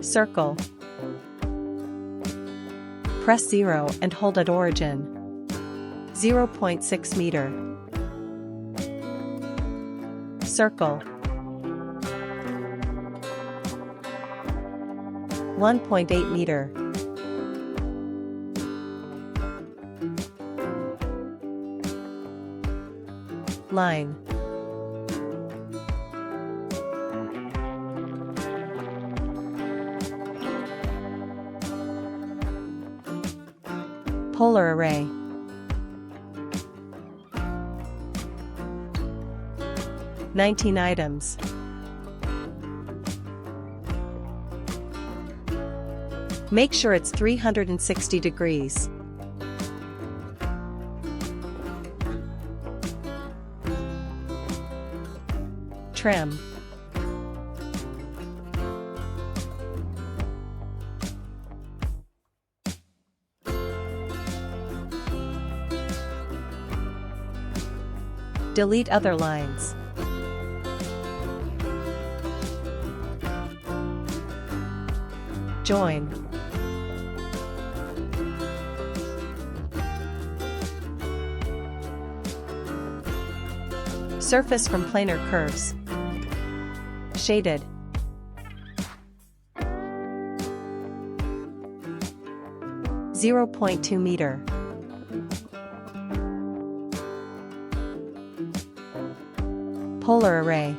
Circle. Press 0 and hold at origin. 0.6 meter. Circle. 1.8 meter. Line. Polar array. "19 items. Make sure it's 360 degrees. Trim. Delete other lines. Join. Surface from planar curves. Shaded. .2 meter. Polar array.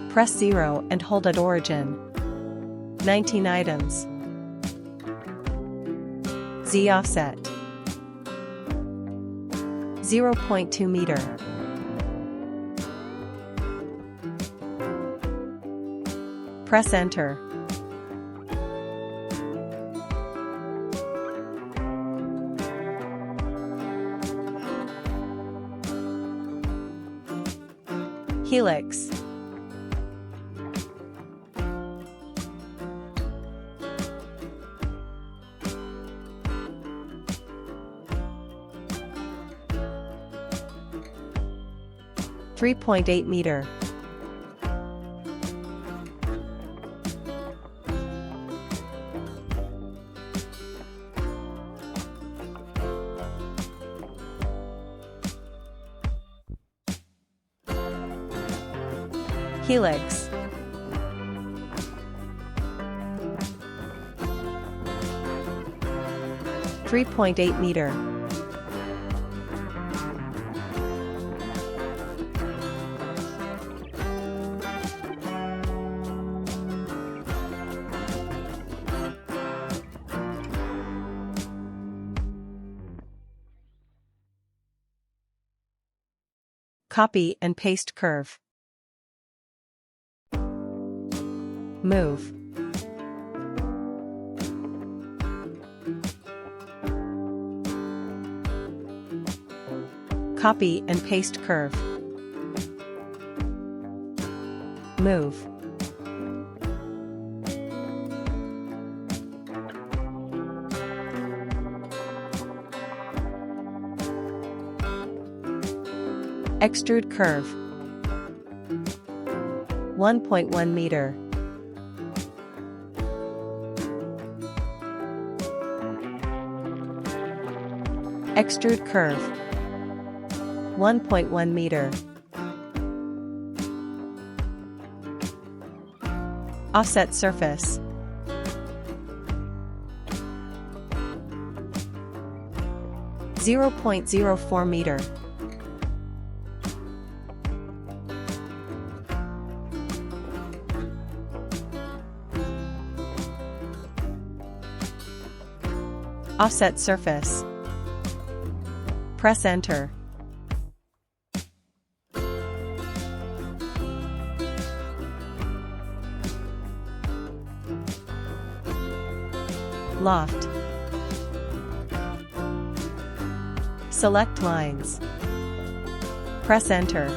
Press 0 and hold at origin. 19 items. Z offset. 0.2 meter. Press enter. Helix. .8 meter. Helix. .8 meter. Copy and paste curve. Move. Copy and paste curve. Move. Extrude curve. 1.1 meter. Extrude curve. 1.1 meter. Offset surface. .04 meter. Offset surface. Press enter. Loft. Select lines. Press enter.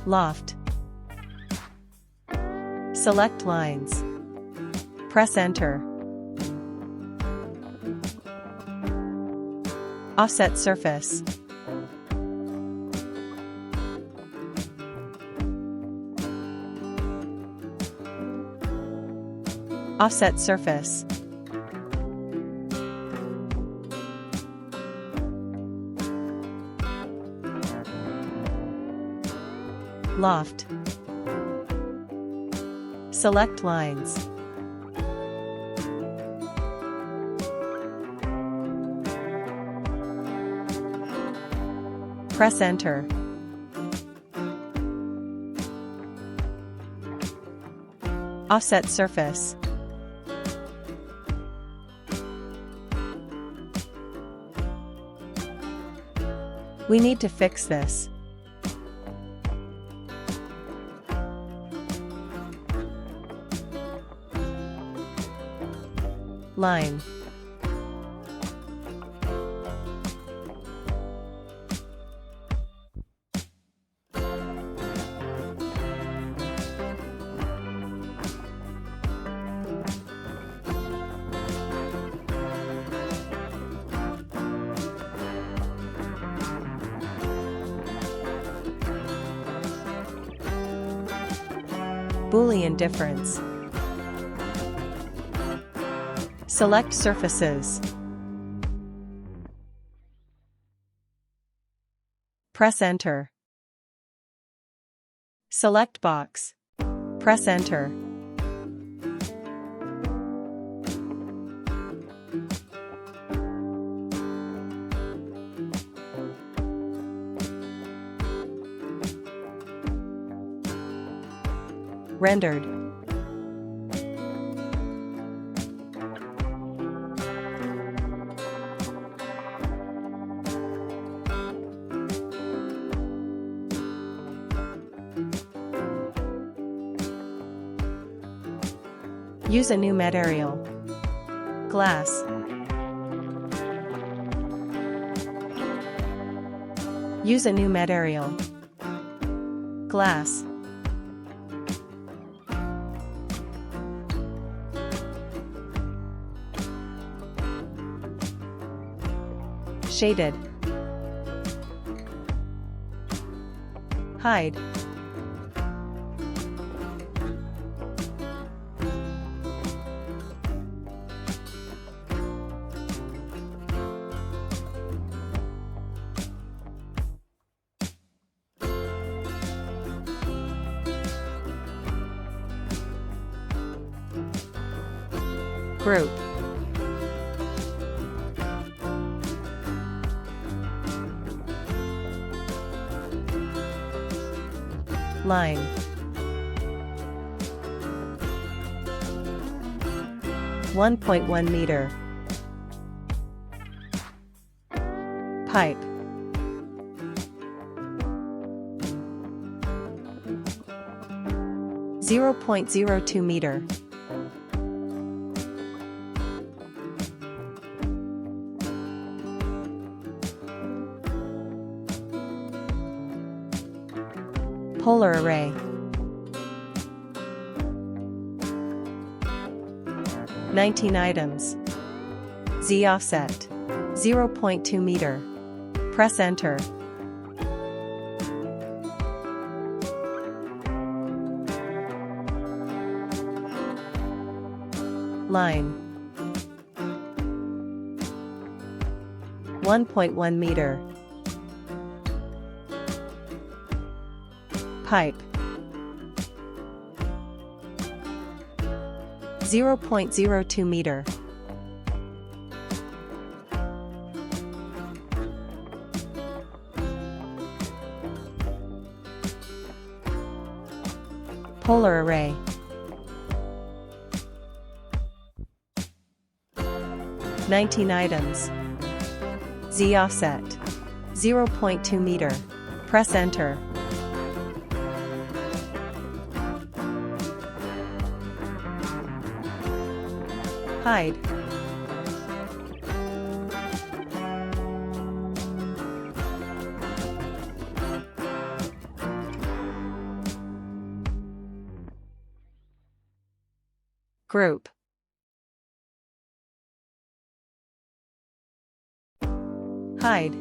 Loft. Select lines. Press enter. Offset surface. Offset surface. Loft. Select lines. Press Enter. Offset surface. We need to fix this. Line. Boolean difference. Select surfaces. Press Enter. Select box. Press Enter. Rendered. Use a new material. Glass. Use a new material. Glass. Shaded. Hide. Group. Line. (1.1 meter). Pipe. (0.02 meter). Polar array. 19 items. Z offset. 0.2 meter. Press Enter. Line. 1.1 meter. Pipe. 0.02 meter. Polar array. 19 items. Z offset. 0.2 meter. Press Enter. Hide. Group. Hide.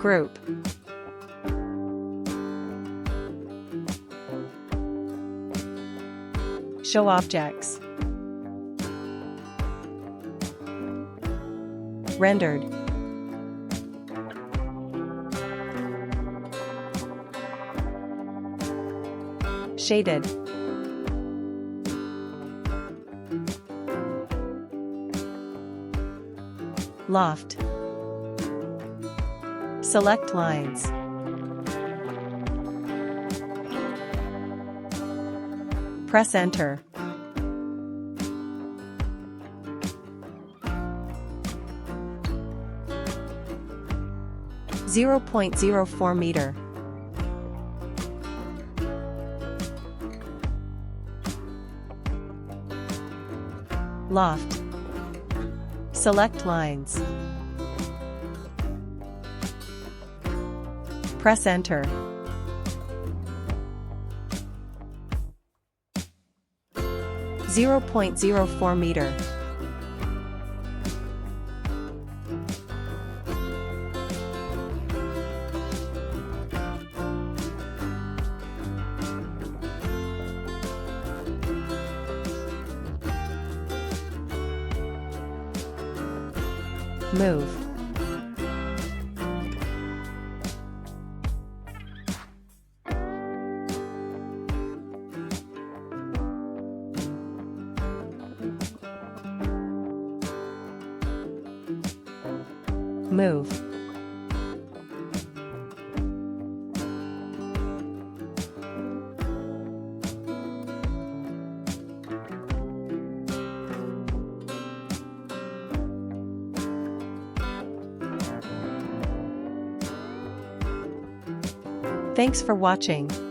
Group. Show objects. Rendered. Shaded. Loft. Select lines. Press Enter. .04 meter. Loft. Select lines. Press Enter. .04 meter. Move. Move. Thanks for watching.